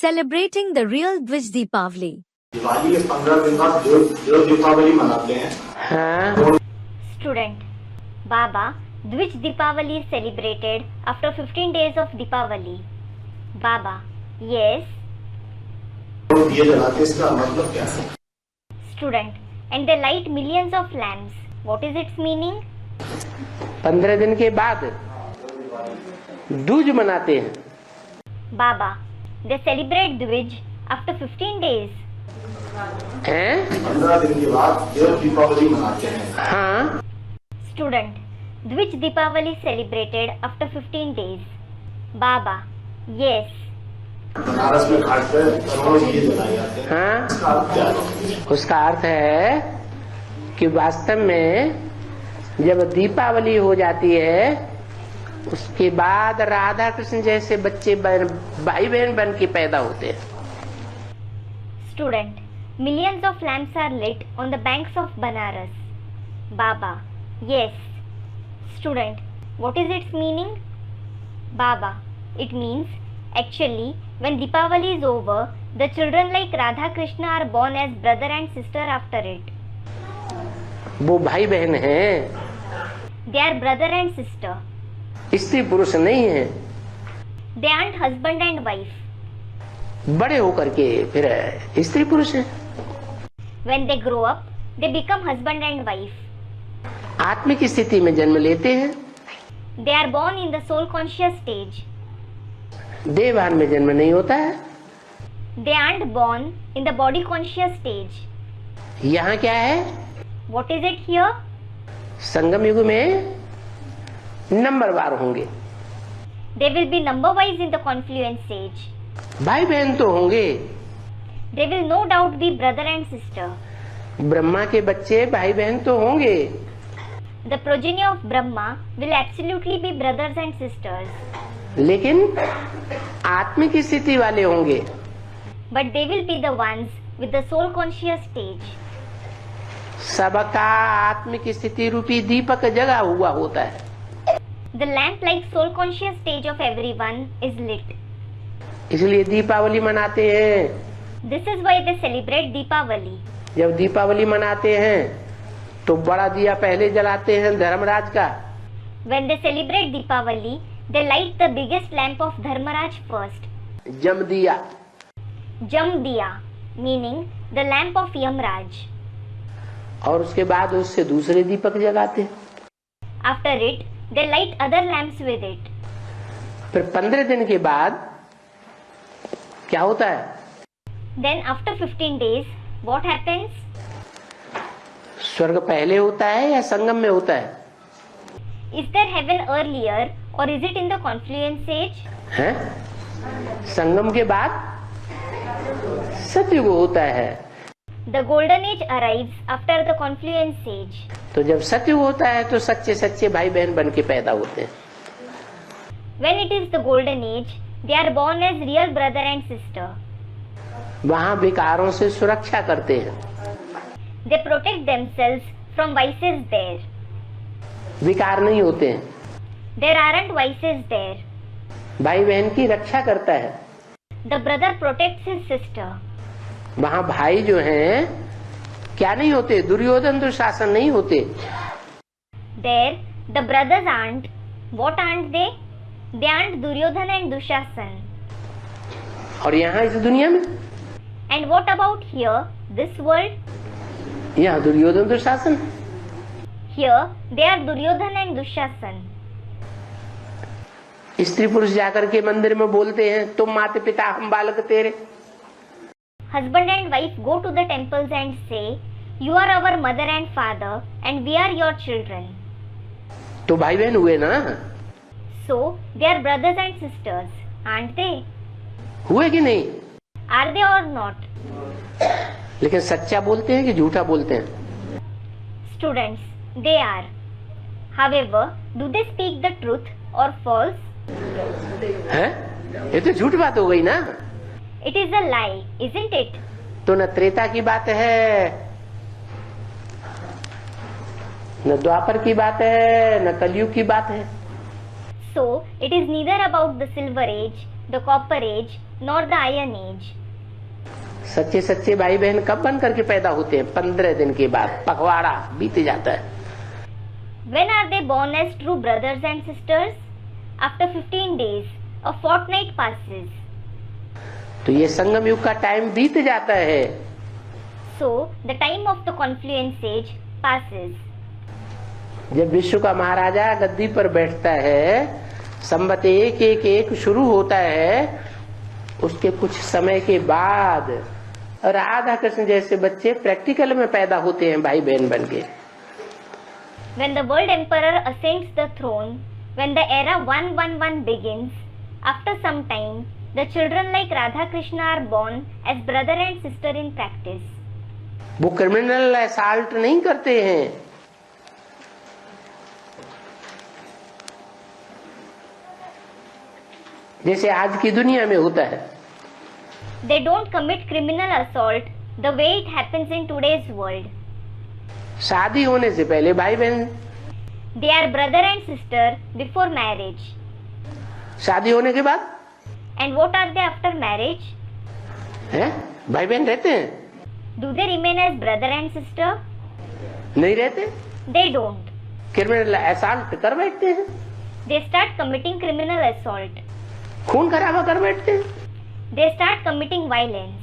celebrating the real Dwij Deepavali. Diwali के 15 दिन बाद देव दीपावली मनाते हैं। हाँ। Student, Baba, which Deepavali is celebrated after 15 days of Deepavali? Baba, yes. दिए जलाते, इसका मतलब क्या है? Student, and they light millions of lamps. What is its meaning? 15 दिन के बाद दूज मनाते हैं। Baba, they celebrate Dwij after 15 days. हैं? 15 दिन के बाद देव दीपावली मनाते हैं। हाँ। Student, which Deepavali is celebrated after 15 days? Baba, yes. Banaras में घाट पर करोड़ों दिए जलाए जाते हैं। हाँ। इसका अर्थ क्या है? उसका अर्थ है कि वास्तव में जब दीपावली हो जाती है उसके बाद राधा कृष्ण जैसे बच्चे भाई बहन बन के पैदा होते हैं। Student, millions of lamps are lit on the banks of Banaras. Baba, yes. Student, what is its meaning? Baba, it means actually when Deepavali is over, the children like Radha Krishna are born as brother and sister after it. वो भाई बहन हैं, They are brother and sister. स्त्री पुरुष नहीं है। They aren't husband and wife. बड़े होकर के फिर स्त्री पुरुष हैं। When they grow up, they become husband and wife. आत्मिक स्थिति में जन्म लेते हैं। They are born in the soul conscious stage. देहभान में जन्म नहीं होता है। They aren't born in the body conscious stage. यहाँ क्या है? What is it here? संगम युग में नंबरवार होंगे। They will be number wise in the confluence stage. भाई बहन तो होंगे। They will no doubt be brother and sister. Brahma के बच्चे भाई बहन तो होंगे। The progeny of Brahma will absolutely be brothers and sisters. लेकिन आत्मिक स्थिति वाले होंगे। But they will be the ones with the soul conscious stage. सबका आत्मिक स्थिति रूपी दीपक जगा हुआ होता है। The lamp like soul conscious stage of everyone is lit. इसलिए दीपावली मनाते हैं। This is why they celebrate Deepavali. जब दीपावली मनाते हैं तो बड़ा दिया पहले जलाते हैं धर्मराज का। When they celebrate Deepavali, they light the biggest lamp of Dharmaraj first. जम दिया। Jam Diya, meaning the lamp of Yamraj. और उसके बाद उससे दूसरे दीपक जलाते हैं। After it, they light other lamps with it. फिर 15 दिन के बाद क्या होता है? Then after 15 days, what happens? स्वर्ग पहले होता है या संगम में होता है? Is there heaven earlier or is it in the confluence age? हैं? संगम के बाद सतयुग होता है। The golden age arrives after the confluence age. तो जब सतयुग होता है तो सच्चे सच्चे भाई बहन बन के पैदा होते हैं। When it is the golden age, they are born as real brother and sister. वहाँ विकारों से सुरक्षा करते हैं। They protect themselves from vices there. विकार नहीं होते हैं। There aren't vices there. भाई बहन की रक्षा करता है। The brother protects his sister. वहाँ भाई जो हैं क्या नहीं होते? दुर्योधन दुशासन नहीं होते। There, the brothers aren't. What aren't they? They aren't Duryodhana and Dushasan. और यहाँ इस दुनिया में? And what about here, this world? यहाँ Duryodhan Dushasan. Here, they are Duryodhana and Dushasan. स्त्री पुरुष जाकर के मंदिर में बोलते हैं तुम माता पिता हम बालक तेरे। Husband and wife go to the temples and say, you are our mother and father and we are your children. तो भाई बहन हुए ना? So, they are brothers and sisters, aren't they? हुए कि नहीं? Are they or not? लेकिन सच्चा बोलते हैं कि झूठा बोलते हैं? Students, they are. However, do they speak the truth or false? हैं? ये तो झूठ बात हो गई ना? It is a lie, isn't it? तो न त्रेता की बात है, न द्वापर की बात है, न कलयुग की बात है। So, it is neither about the silver age the copper age nor the iron age. सच्चे सच्चे भाई बहन कब बन करके पैदा होते हैं? 15 दिन के बाद पखवाड़ा बीत जाता है। When are they born as true brothers and sisters? After 15 days, a fortnight passes. तो ये संगम युग का टाइम बीत जाता है। So, the time of the confluence age passes. जब विश्व का महाराजा गद्दी पर बैठता है, संवत 111 शुरू होता है, उसके कुछ समय के बाद राधा कृष्ण जैसे बच्चे प्रैक्टिकल में पैदा होते हैं भाई बहन बन के। When the world emperor ascends the throne, when the era 111 begins, after some time, the children like Radha Krishna are born as brother and sister in practice. वो क्रिमिनल असॉल्ट नहीं करते हैं। जैसे आज की दुनिया में होता है। They don't commit criminal assault the way it happens in today's world. शादी होने से पहले भाई बहन, They are brother and sister before marriage. शादी होने के बाद And what are they after marriage? हैं? भाई बहन रहते हैं? Do they remain as brother and sister? नहीं रहते। They don't. क्रिमिनल असॉल्ट कर बैठते हैं, They start committing criminal assault. खून खराबा कर बैठते हैं। They start committing violence.